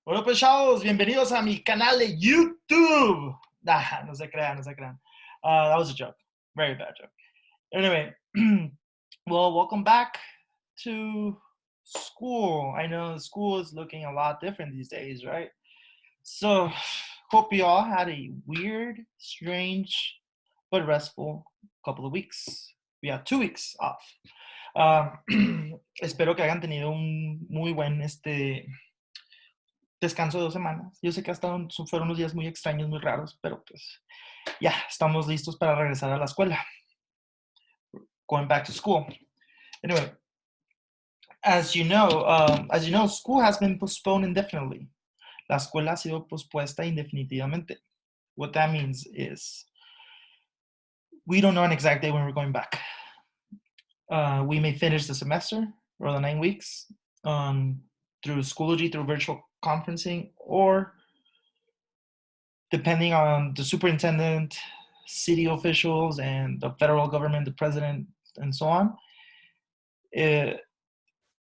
Bueno, pues chavos, bienvenidos a mi canal de YouTube. No se crean, no se crean. That was a joke. Very bad joke. Anyway, well, welcome back to school. I know school is looking a lot different these days, right? So, hope you all had a weird, strange, but restful couple of weeks. We had 2 weeks off. Espero que hayan tenido un muy buen descanso de 2 semanas. Yo sé que fueron unos días muy extraños, muy raros, pero pues ya estamos listos para regresar a la escuela. Going back to school. Anyway, as you know, school has been postponed indefinitely. La escuela ha sido pospuesta indefinitivamente. What that means is we don't know an exact day when we're going back. We may finish the semester or the 9 weeks through Schoology, through virtual conferencing, or depending on the superintendent, city officials, and the federal government, the president, and so on. If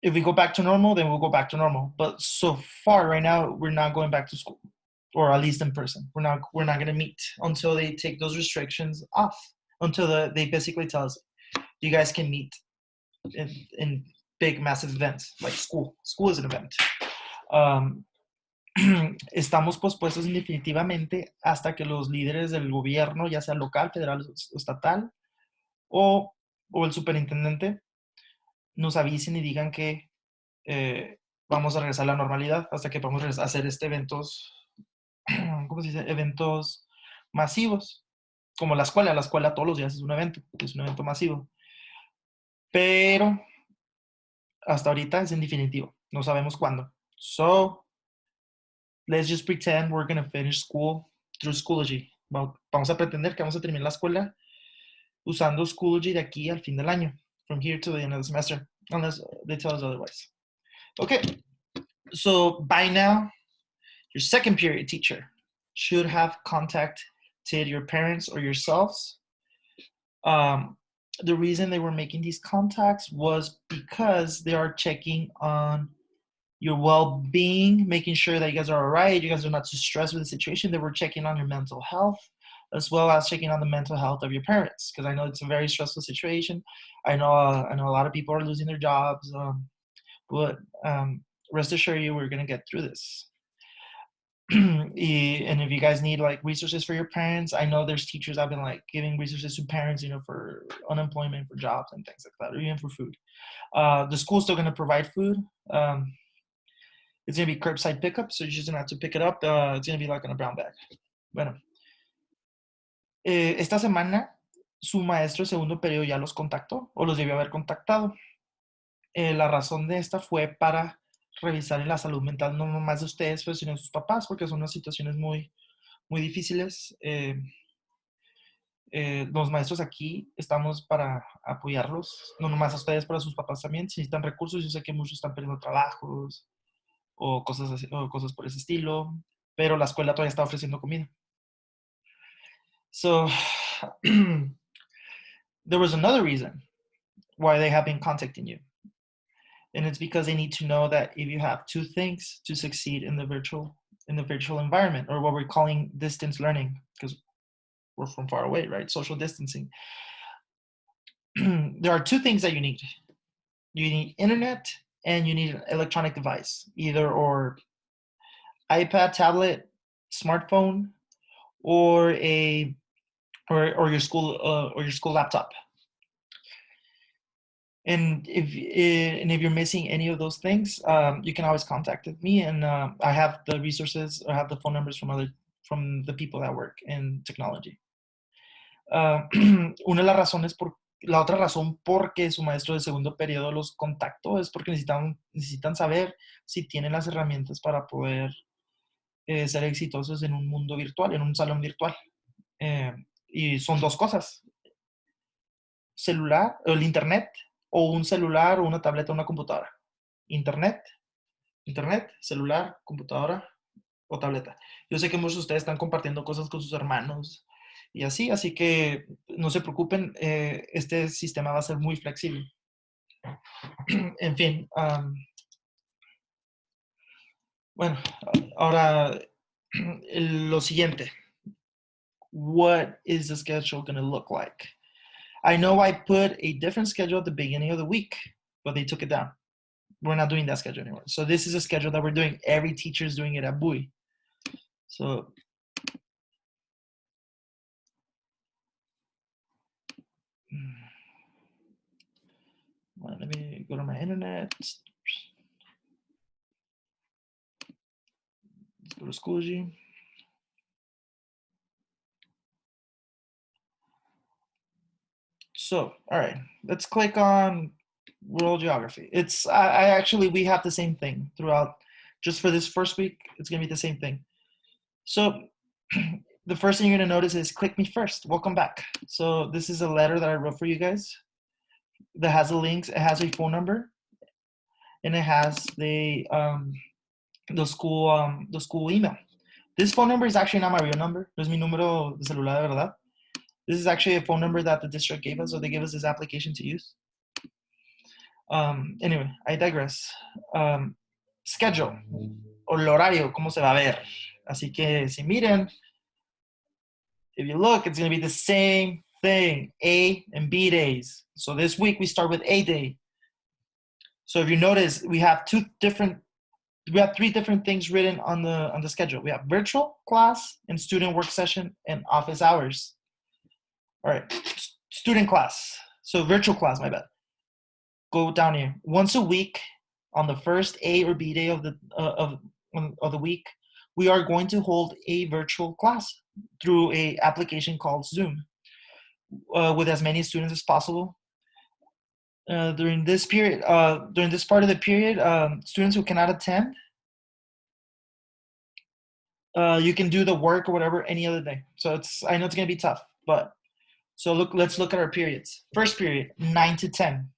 we go back to normal, then we'll go back to normal. But so far, right now, we're not going back to school, or at least in person. We're not going to meet until they take those restrictions off. Until they basically tell us, you guys can meet in big, massive events like school. School is an event. Estamos pospuestos definitivamente hasta que los líderes del gobierno, ya sea local, federal o estatal, o el superintendente, nos avisen y digan que vamos a regresar a la normalidad hasta que podamos hacer eventos, ¿cómo se dice? Eventos masivos, como la escuela todos los días es un evento masivo. Pero hasta ahorita es en definitivo, no sabemos cuándo. So, let's just pretend we're going to finish school through Schoology. Vamos a pretender que vamos a terminar la escuela usando Schoology de aquí al fin del año, from here to the end of the semester, unless they tell us otherwise. Okay, so by now, your second period teacher should have contacted your parents or yourselves. The reason they were making these contacts was because they are checking on your well-being, making sure that you guys are all right, you guys are not too stressed with the situation. They were checking on your mental health, as well as checking on the mental health of your parents, because I know it's a very stressful situation. I know a lot of people are losing their jobs, but rest assured you, we're gonna get through this. And if you guys need like resources for your parents, I know there's teachers I've been like giving resources to parents, for unemployment, for jobs and things like that, or even for food. The school's still gonna provide food. It's gonna be curbside pickup, so you're just gonna have to pick it up. It's gonna be like in a brown bag. Bueno, esta semana su maestro de segundo periodo ya los contactó o los debió haber contactado. La razón de esta fue para revisar la salud mental no nomás de ustedes, pero sino de sus papás, porque son unas situaciones muy, muy difíciles. Los maestros aquí estamos para apoyarlos, no nomás a ustedes, pero a sus papás también. Si necesitan recursos, yo sé que muchos están perdiendo trabajos o cosas así, o cosas por ese estilo, pero la escuela todavía está ofreciendo comida. So, there was another reason why they have been contacting you. And it's because they need to know that if you have two things to succeed in the virtual environment, or what we're calling distance learning, because we're from far away, right? Social distancing. There are two things that you need. You need internet and you need an electronic device, either or iPad, tablet, smartphone, or your school laptop. And if you're missing any of those things, you can always contact me, and I have the resources. I have the phone numbers from the people that work in technology. La otra razón por qué su maestro de segundo periodo los contactó es porque necesitan saber si tienen las herramientas para poder ser exitosos en un mundo virtual, en un salón virtual. Y son dos cosas: celular, el internet, o un celular, o una tableta, o una computadora. Internet, celular, computadora o tableta. Yo sé que muchos de ustedes están compartiendo cosas con sus hermanos y así que no se preocupen, este sistema va a ser muy flexible. En fin, Bueno, ahora lo siguiente. What is the schedule going to look like? I know I put a different schedule at the beginning of the week, but they took it down. We're not doing that schedule anymore. So this is a schedule that we're doing. Every teacher is doing it at Bowie. So well, let me go to my internet. Let's go to Schoology. So, all right, let's click on world geography. It's I actually we have the same thing throughout. Just for this first week, it's gonna be the same thing. So the first thing you're gonna notice is click me first. Welcome back. So this is a letter that I wrote for you guys that has the links. It has a phone number, and it has the school email. This phone number is actually not my real number. No es mi número de celular de verdad. This is actually a phone number that the district gave us, so they gave us this application to use. Anyway, I digress. Schedule, o el horario, cómo se va a ver. Así que si miren, if you look, it's going to be the same thing, A and B days. So this week we start with A day. So if you notice, we have three different things written on the schedule. We have virtual class and student work session and office hours. All right, student class. So virtual class, my bad. Go down here. Once a week, on the first A or B day of the week, we are going to hold a virtual class through a application called Zoom with as many students as possible. During this period, during this part of the period, students who cannot attend, you can do the work or whatever any other day. So I know it's gonna be tough, but so let's look at our periods. First period, 9 to 10.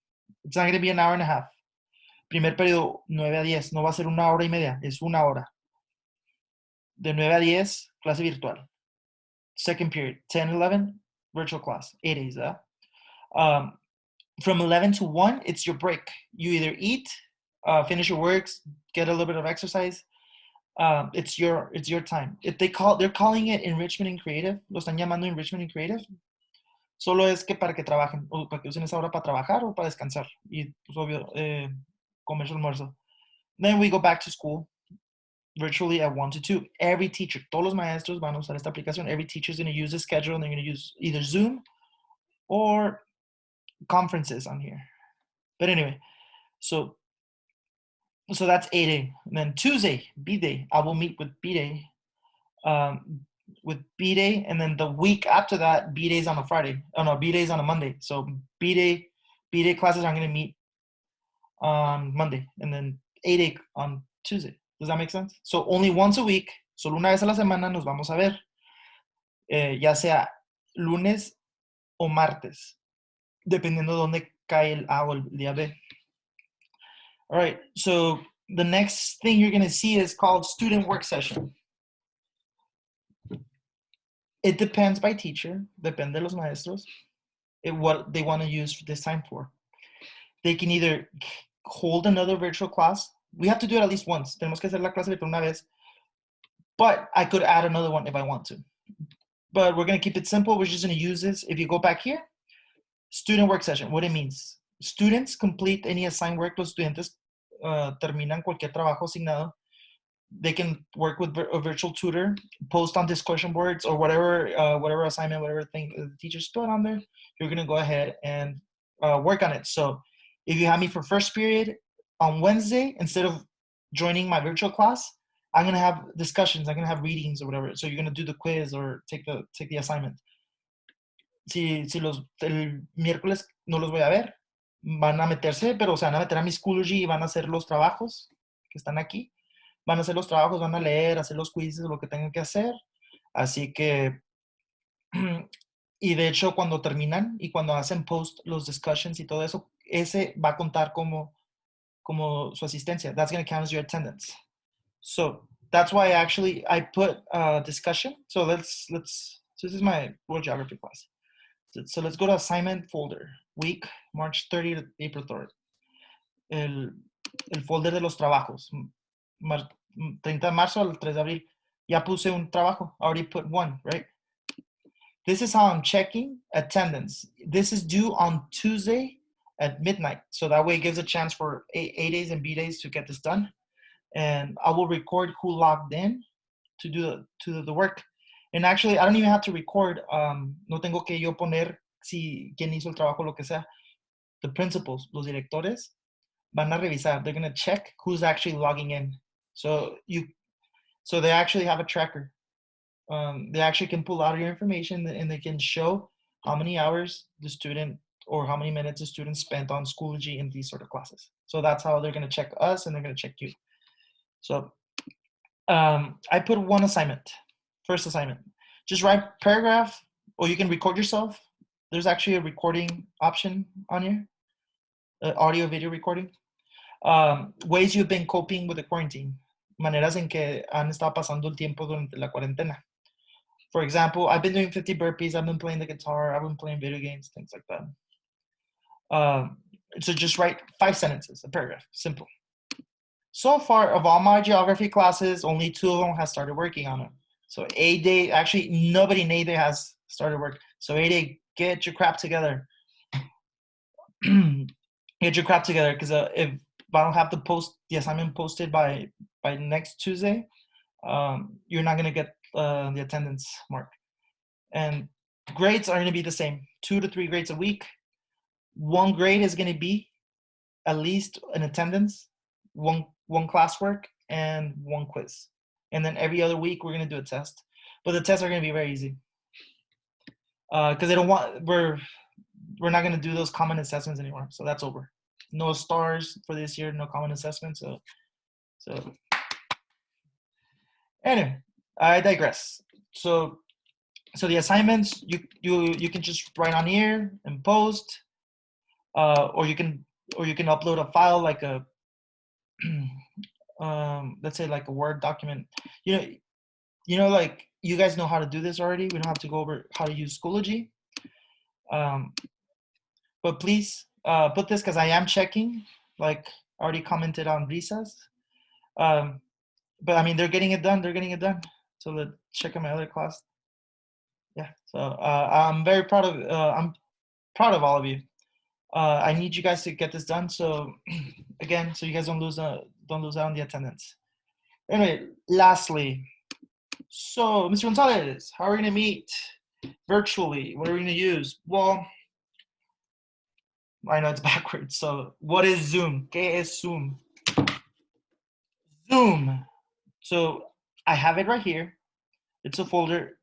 It's not gonna be an hour and a half. Primer periodo, 9 a 10. No va a ser una hora y media, es una hora. De 9 a 10, clase virtual. Second period, 10, 11, virtual class, 8 days. From 11 to 1, it's your break. You either eat, finish your works, get a little bit of exercise. It's your time. They're calling it enrichment and creative. Lo están llamando enrichment and creative. Solo es que para que trabajen, o para que usen esa hora para trabajar o para descansar. Y pues obvio, comer su almuerzo. Then we go back to school virtually at 1 to 2. Every teacher, todos los maestros van a usar esta aplicación. Every teacher is going to use the schedule and they're going to use either Zoom or conferences on here. But anyway, so that's A-Day. And then Tuesday, B-Day, I will meet with B-Day. With B-Day, and then the week after that, B-Day's on a Friday. Oh no, B-Day's on a Monday. So B-Day classes are going to meet on Monday, and then A-Day on Tuesday. Does that make sense? So only once a week, solo una vez a la semana nos vamos a ver, ya sea lunes o martes, dependiendo de dónde cae el A o el día B. All right, so the next thing you're going to see is called student work session. It depends by teacher, depende de los maestros, what they want to use this time for. They can either hold another virtual class. We have to do it at least once. Tenemos que hacer la clase virtual una vez. But I could add another one if I want to. But we're going to keep it simple. We're just going to use this. If you go back here, student work session, what it means. Students complete any assigned work. Los estudiantes terminan cualquier trabajo asignado. They can work with a virtual tutor, post on discussion boards or whatever assignment, whatever thing the teachers put on there. You're going to go ahead and work on it. So if you have me for first period on Wednesday, instead of joining my virtual class, I'm going to have discussions. I'm going to have readings or whatever. So you're going to do the quiz or take the assignment. Si el miércoles no los voy a ver, van a meterse, pero se van a meter a mi Schoology y van a hacer los trabajos que están aquí. Van a hacer los trabajos, van a leer, hacer los quizzes, lo que tengan que hacer. Así que, y de hecho, cuando terminan y cuando hacen post los discussions y todo eso, ese va a contar como su asistencia. That's going to count as your attendance. So that's why I put discussion. So this is my world geography class. So let's go to assignment folder, week March 30th to April 3rd. El folder de los trabajos. 30 de marzo al 3 de abril. Ya puse un trabajo. Already put one, right? This is how I'm checking attendance. This is due on Tuesday at midnight. So that way it gives a chance for A days and B days to get this done. And I will record who logged in to do the work. And actually, I don't even have to record. No tengo que yo poner si quién hizo el trabajo, lo que sea. The principals, los directores, van a revisar. They're going to check who's actually logging in. So they actually have a tracker. They actually can pull out your information and they can show how many hours the student or how many minutes the student spent on Schoology in these sort of classes. So that's how they're going to check us and they're going to check you. So I put one assignment, first assignment. Just write paragraph, or you can record yourself. There's actually a recording option on here, audio video recording. Ways you've been coping with the quarantine, maneras en que han estado pasando el tiempo durante la cuarentena. For example, I've been doing 50 burpees, I've been playing the guitar, I've been playing video games, things like that. So just write 5 sentences, a paragraph, simple. So far, of all my geography classes, only 2 of them have started working on it. So A-Day, actually, nobody in A-Day has started work. So A-Day, get your crap together. Get your crap together, because if I don't have the assignment posted by next Tuesday, you're not going to get the attendance mark. And grades are going to be the same, 2 to 3 grades a week. 1 grade is going to be at least an attendance, one classwork, and 1 quiz. And then every other week we're going to do a test. But the tests are going to be very easy. Because we're not going to do those common assessments anymore. So that's over. No stars for this year, no common assessments. So anyway, I digress. So the assignments you can just write on here and post, or you can upload a file like a let's say like a Word document. You know, like you guys know how to do this already. We don't have to go over how to use Schoology. But please put this, because I am checking. Like I already commented on Risas. But I mean, they're getting it done. So let's check out my other class. Yeah. So I'm very proud of all of you. I need you guys to get this done. So again, so you guys don't lose out on the attendance. Anyway, lastly, so Mr. Gonzalez, how are we going to meet virtually? What are we going to use? Well, I know it's backwards. So what is Zoom? ¿Qué es Zoom? Zoom. So I have it right here. It's a folder.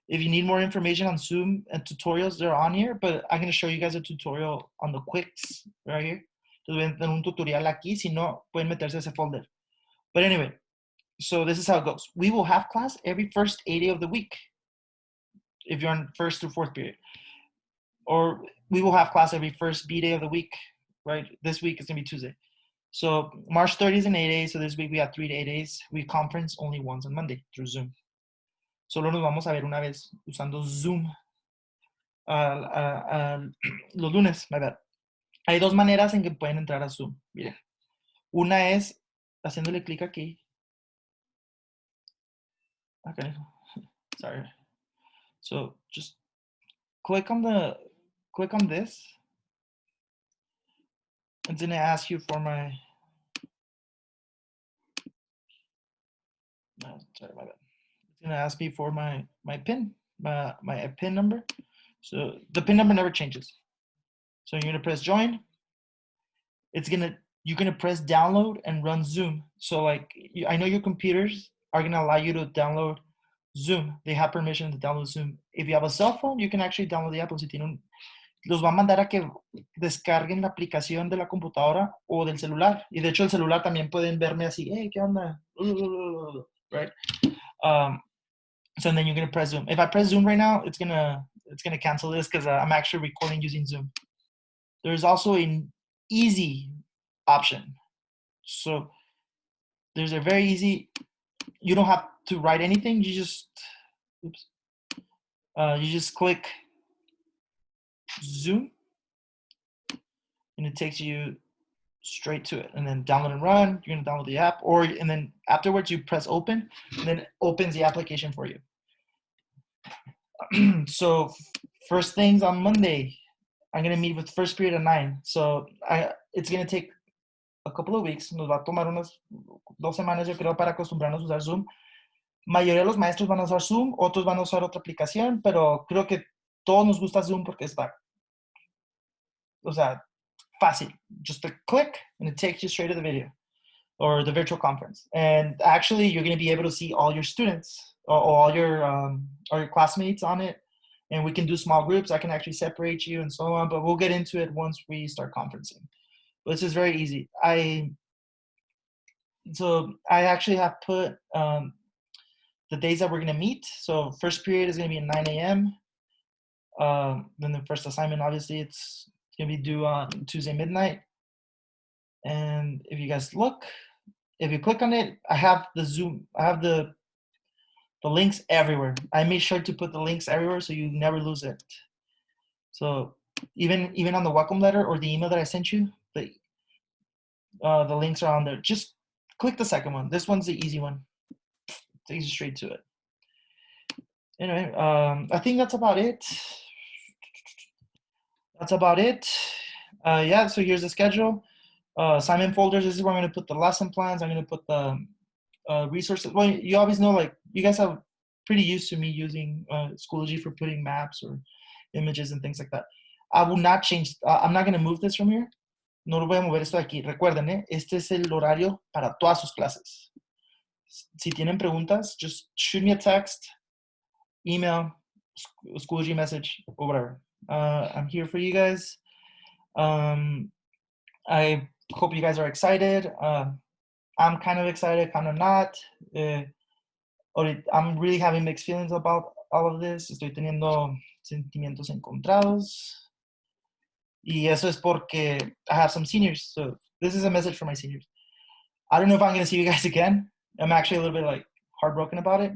If you need more information on Zoom and tutorials, they're on here, but I'm going to show you guys a tutorial on the Quicks right here. Entonces voy a tener un tutorial aquí. Si no, pueden meterse a ese folder. But anyway, so this is how it goes. We will have class every first A-Day of the week, if you're on first through fourth period. Or we will have class every first B-Day of the week, right? This week is going to be Tuesday. So March 30th is an A-Day, so this week we have 3 to 8 days. We conference only once on Monday through Zoom. Solo nos vamos a ver una vez usando Zoom los lunes, my bad. Hay 2 maneras en que pueden entrar a Zoom. Miren, una es haciéndole clic aquí. Okay, sorry. So just click on this. It's gonna ask you for my. No, sorry, my bad. It's gonna ask me for my PIN, my PIN number. So the PIN number never changes. So you're gonna press join. You're gonna press download and run Zoom. So like, I know your computers are gonna allow you to download Zoom. They have permission to download Zoom. If you have a cell phone, you can actually download the app. Si tienen los va a mandar a que descarguen la aplicación de la computadora o del celular. Y de hecho el celular también pueden verme así, hey, ¿qué onda? Right? So then you're gonna press Zoom. If I press Zoom right now, it's gonna cancel this because I'm actually recording using Zoom. There's also an easy option. So there's a very easy. You don't have to write anything. You just, you just click Zoom, and it takes you straight to it, and then download and run. You're gonna download the app, and then afterwards you press open, and then it opens the application for you. So first things on Monday, I'm gonna meet with first period at 9. So it's gonna take a couple of weeks. Nos va a tomar unas 2 semanas, yo creo, para acostumbrarnos a usar Zoom. Mayoría de los maestros van a usar Zoom, otros van a usar otra aplicación, pero creo que todos nos gusta Zoom porque está, o sea, fácil. Just a click and it takes you straight to the video or the virtual conference. And actually, you're going to be able to see all your students or all your classmates on it. And we can do small groups. I can actually separate you and so on, but we'll get into it once we start conferencing. But this is very easy. So I actually have put the days that we're going to meet. So first period is going to be at 9 a.m. Then the first assignment, obviously, it's going to be due on Tuesday midnight. And if you guys look, if you click on it, I have the Zoom, I have the links everywhere. I made sure to put the links everywhere so you never lose it. So even on the welcome letter or the email that I sent you, the links are on there. Just click the second one. This one's the easy one. Takes you straight to it. Anyway, I think that's about it. Yeah, so here's the schedule. Assignment folders, this is where I'm going to put the lesson plans. I'm going to put the resources. Well, you always know, like, you guys are pretty used to me using Schoology for putting maps or images and things like that. I will not change. I'm not going to move this from here. No lo voy a mover esto de aquí. Recuerden, este es el horario para todas sus clases. Si tienen preguntas, just shoot me a text, email, Schoology message, or whatever. I'm here for you guys. I hope you guys are excited. I'm kind of excited, kind of not. I'm really having mixed feelings about all of this. Estoy teniendo sentimientos encontrados. Y eso es porque I have some seniors. So this is a message for my seniors. I don't know if I'm going to see you guys again. I'm actually a little bit like heartbroken about it.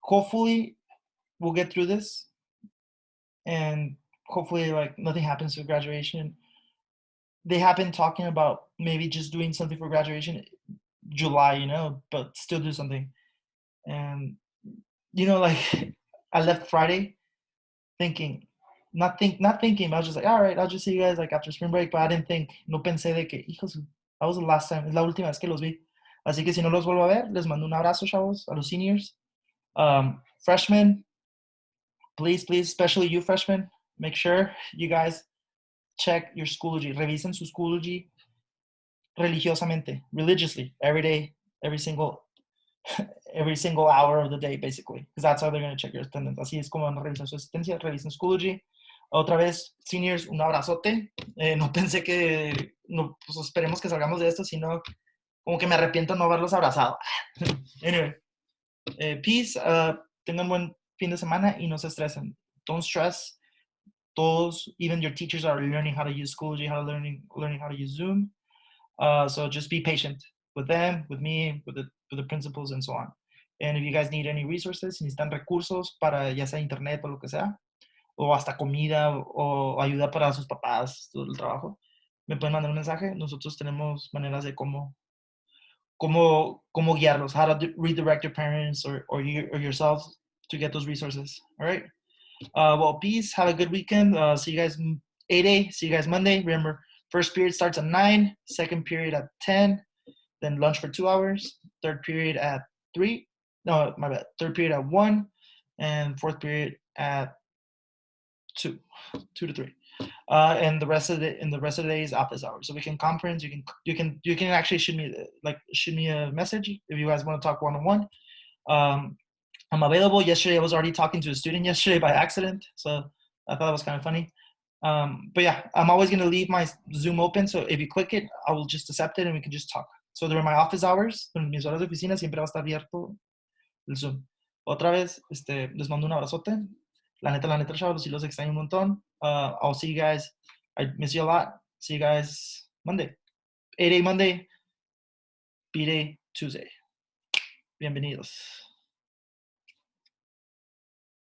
Hopefully we'll get through this, and hopefully like nothing happens to graduation. They have been talking about maybe just doing something for graduation July, but still do something. And like I left Friday thinking, not thinking, but I was just like, all right, I'll just see you guys like after spring break. But I didn't think, no pensé de que, hijos, that was the last time, es la última vez que los vi. Así que si no los vuelvo a ver, les mando un abrazo, chavos, a los seniors. Freshmen, please, especially you freshmen, make sure you guys check your Schoology. Revisen su Schoology religiosamente, religiously, every day, every single hour of the day, basically, because that's how they're going to check your attendance. Así es como van a revisar su asistencia. Revisen Schoology. Otra vez, seniors, un abrazote. No pensé que, no, pues esperemos que salgamos de esto, sino como que me arrepiento no haberlos abrazado. Anyway, peace. Tengan buen fin de semana y no se estresen. Don't stress. Todos, even your teachers are learning how to use Schoology, learning how to use Zoom. So just be patient with them, with me, with the principals, and so on. And if you guys need any resources, si necesitan recursos para ya sea internet o lo que sea, o hasta comida o ayuda para sus papás, todo el trabajo, me pueden mandar un mensaje. Nosotros tenemos maneras de cómo guiarlos, how to redirect your parents or yourselves to get those resources. All right. Well, peace. Have a good weekend. See you guys 8A. See you guys Monday. Remember, first period starts at 9, second period at 10, then lunch for 2 hours, third period at 3. No, my bad. Third period at 1, and fourth period at 2 to 3. And the rest of the day is office hours. So we can conference. You can actually shoot me a message if you guys want to talk one-on-one. I'm available. Yesterday I was already talking to a student yesterday by accident, so I thought it was kind of funny. But yeah, I'm always going to leave my Zoom open, so if you click it, I will just accept it and we can just talk. So during my office hours, en mis horas de oficina, siempre va a estar abierto el Zoom. Otra vez, les mando un abrazote. La neta, chavos, sí los extraño un montón. I'll see you guys. I miss you a lot. See you guys Monday. 8A Monday, B-Day Tuesday. Bienvenidos.